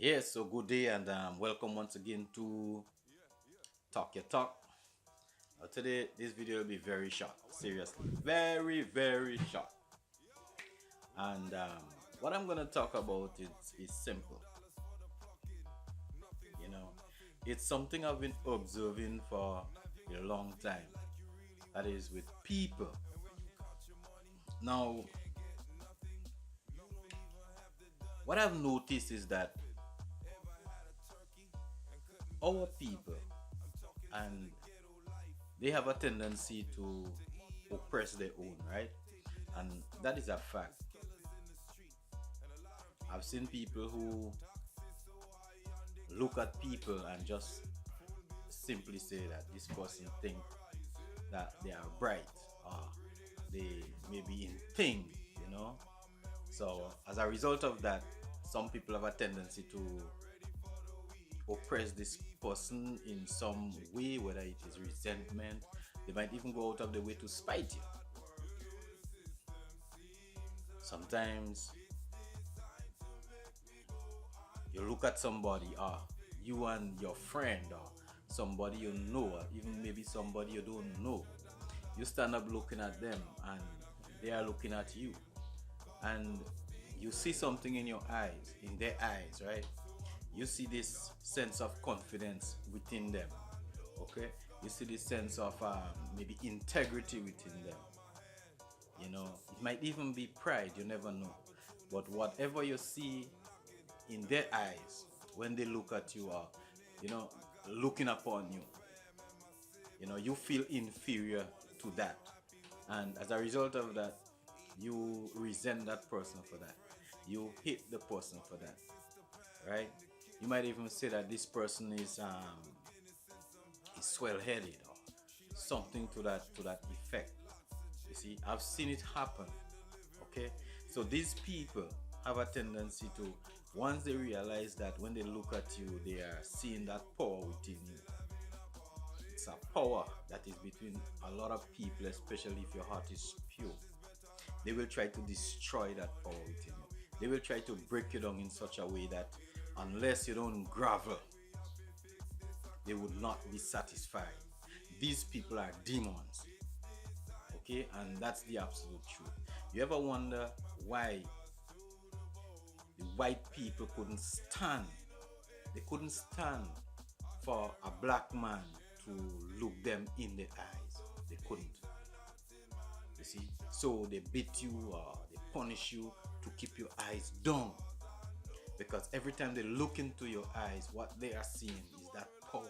Yes, so good day and welcome once again to Talk Your Talk. Today, this video will be very short, seriously, very short. And what I'm gonna talk about is simple. You know, it's something I've been observing for a long time. That is with people. Now, what I've noticed is that our people and they have a tendency to oppress their own, right? And that is a fact. I've seen people who look at people and just simply say that this person think that they are bright or they may be in thing, you know. So as a result of that, some people have a tendency to oppress this person in some way, whether it is resentment. They might even go out of the way to spite you. Sometimes you look at somebody, you and your friend, or somebody you know, or even maybe somebody you don't know. You stand up looking at them, and they are looking at you, and you see something in your eyes, in their eyes, right? You see this sense of confidence within them, okay? You see this sense of maybe integrity within them. You know, it might even be pride, you never know. But whatever you see in their eyes when they look at you, or you know, looking upon you, you know, you feel inferior to that, and as a result of that, you resent that person for that, you hate the person for that, right? You might even say that this person is swell-headed or something to that effect. You see, I've seen it happen. Okay, so these people have a tendency to, once they realize that when they look at you they are seeing that power within you. It's a power that is between a lot of people, especially if your heart is pure. They will try to destroy that power within you. They will try to break you down in such a way that unless you don't grovel, they would not be satisfied. These people are demons. Okay, and that's the absolute truth. You ever wonder why the white people couldn't stand? They couldn't stand for a black man to look them in the eyes. They couldn't. You see? So they beat you or they punish you to keep your eyes down. Because every time they look into your eyes, what they are seeing is that power.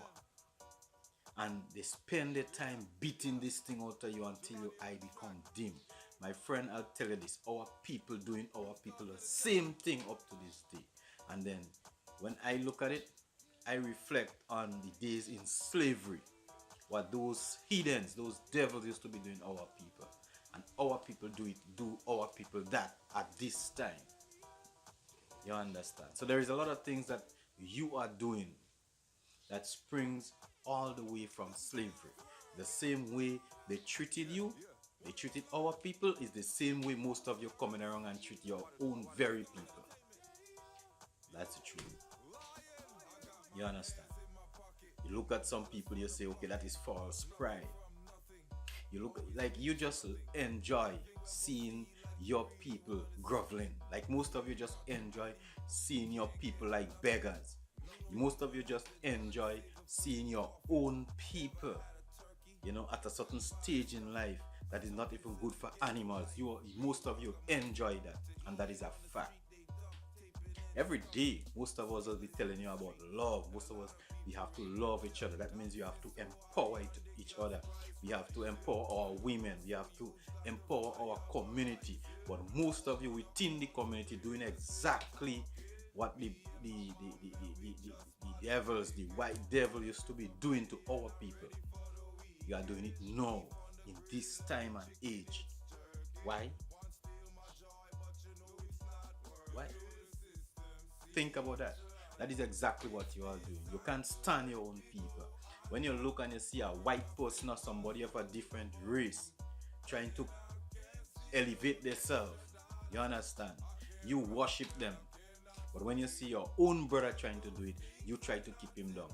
And they spend their time beating this thing out of you until your eye become dim. My friend, I'll tell you this, our people doing our people the same thing up to this day. And then when I look at it, I reflect on the days in slavery, what those heathens, those devils used to be doing our people. And our people do our people that at this time. You understand? So there is a lot of things that you are doing that springs all the way from slavery. The same way they treated you, they treated our people, is the same way most of you coming around and treat your own very people. That's the truth. You understand? You look at some people, you say, okay, that is false pride. You look like you just enjoy seeing your people groveling. Like most of you just enjoy seeing your people like beggars. Most of you just enjoy seeing your own people, you know, at a certain stage in life that is not even good for animals. Most of you enjoy that, and that is a fact. Every day, most of us will be telling you about love. Most of us, we have to love each other. That means you have to empower each other. We have to empower our women. We have to empower our community. But most of you within the community doing exactly what the devils, the white devil used to be doing to our people. You are doing it now, in this time and age. Why? Why? Think about that. That is exactly what you are doing. You can't stand your own people. When you look and you see a white person or somebody of a different race trying to elevate themselves, you understand? You worship them. But when you see your own brother trying to do it, you try to keep him down.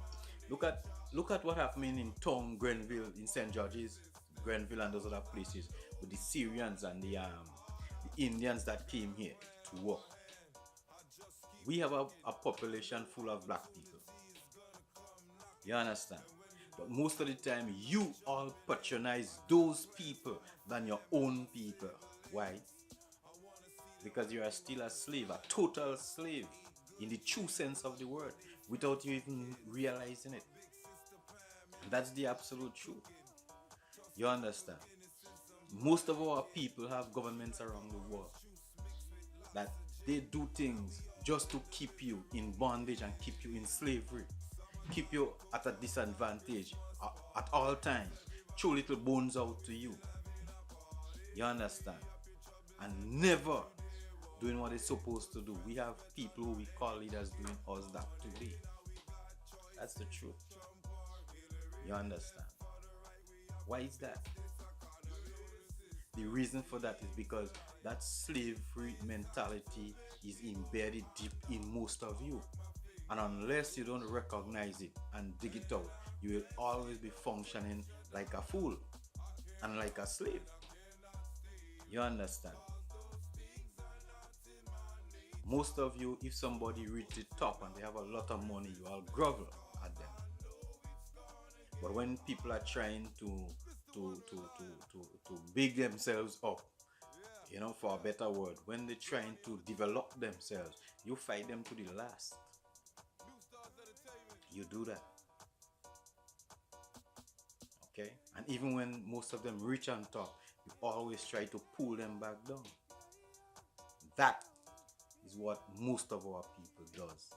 Look at look at what happened in Town, Grenville, in St. George's, Grenville, and those other places with the Syrians and the Indians that came here to work. We have a population full of black people. You understand? But most of the time, you all patronize those people than your own people. Why? Because you are still a slave, a total slave, in the true sense of the word, without you even realizing it. And that's the absolute truth. You understand? Most of our people have governments around the world that they do things just to keep you in bondage and keep you in slavery, keep you at a disadvantage at all times, throw little bones out to you. You understand? And never doing what they're supposed to do. We have people who we call leaders doing us that today. That's the truth. You understand? Why is that? The reason for that is because that slavery mentality is embedded deep in most of you. And unless you don't recognize it and dig it out, you will always be functioning like a fool and like a slave. You understand? Most of you, if somebody reach the top and they have a lot of money, you all grovel at them. But when people are trying to big themselves up, for a better word, when they're trying to develop themselves, you fight them to the last. You do that. Okay? And even when most of them reach on top, you always try to pull them back down. That is what most of our people does.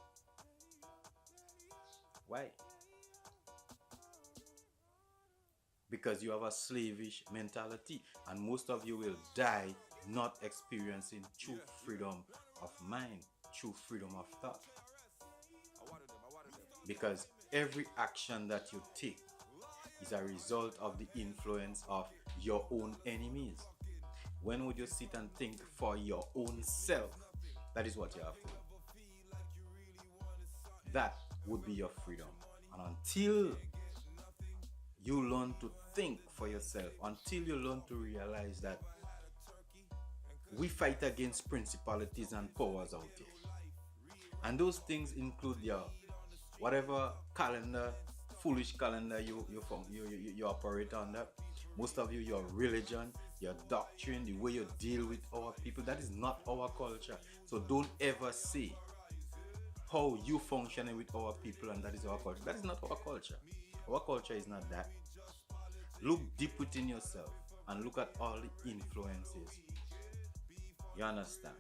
Why? Because you have a slavish mentality, and most of you will die not experiencing true freedom of mind, true freedom of thought. Because every action that you take is a result of the influence of your own enemies. When would you sit and think for your own self? That is what you have to do. That would be your freedom. And until you learn to think for yourself, until you learn to realize that we fight against principalities and powers out there, and those things include your whatever calendar, foolish calendar you operate under. Most of you, your religion, your doctrine, the way you deal with our people, that is not our culture. So don't ever say how you functioning with our people and that is our culture. That is not our culture. Our culture is not that. Look deep within yourself and look at all the influences. You understand?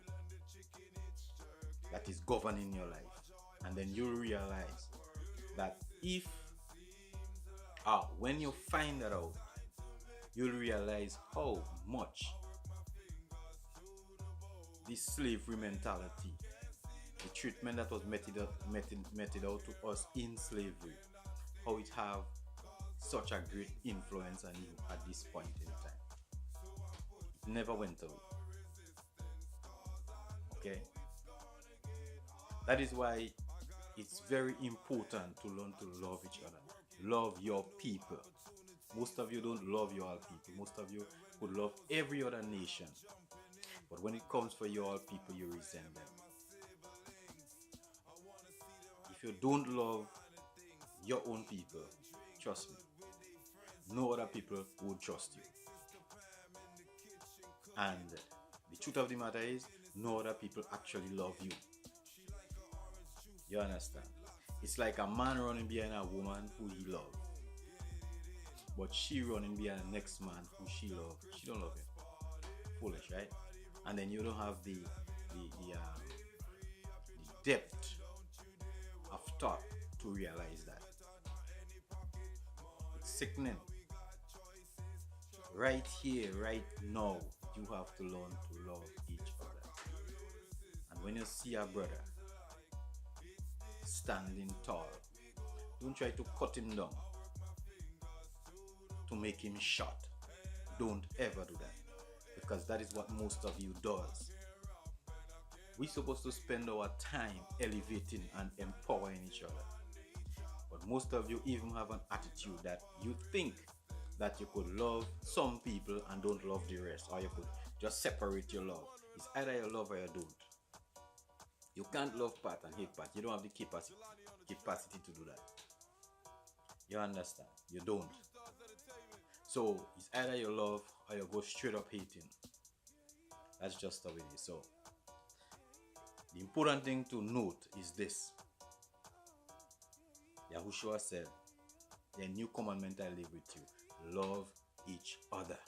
That is governing your life. And then you'll realize that when you find that out, you'll realize how much this slavery mentality, the treatment that was meted out to us in slavery, how it have such a great influence on you at this point in time. It never went away. Okay? That is why it's very important to learn to love each other. Love your people. Most of you don't love your people. Most of you would love every other nation. But when it comes for your people, you resent them. If you don't love your own people, trust me, no other people will trust you. And the truth of the matter is, no other people actually love you. You understand? It's like a man running behind a woman who he loves, but she running behind the next man who she loves. She don't love him. Foolish, right? And then you don't have the depth of thought to realize that. It's sickening. Right here, right now, you have to learn to love each other. And when you see a brother standing tall, don't try to cut him down to make him short. Don't ever do that, because that is what most of you does. We're supposed to spend our time elevating and empowering each other. But most of you even have an attitude that you think that you could love some people and don't love the rest, or you could just separate your love. It's either you love or you don't. You can't love Pat and hate Pat. You don't have the capacity to do that. You understand? You don't. So it's either you love or you go straight up hating. That's just how it is. So the important thing to note is this. Yahushua said, "The new commandment I live with you, love each other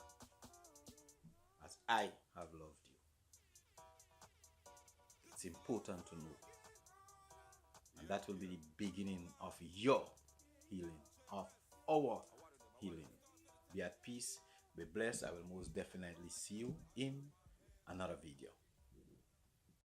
as I have loved you." It's important to know. And that will be the beginning of your healing, of our healing. Be at peace, be blessed. I will most definitely see you in another video.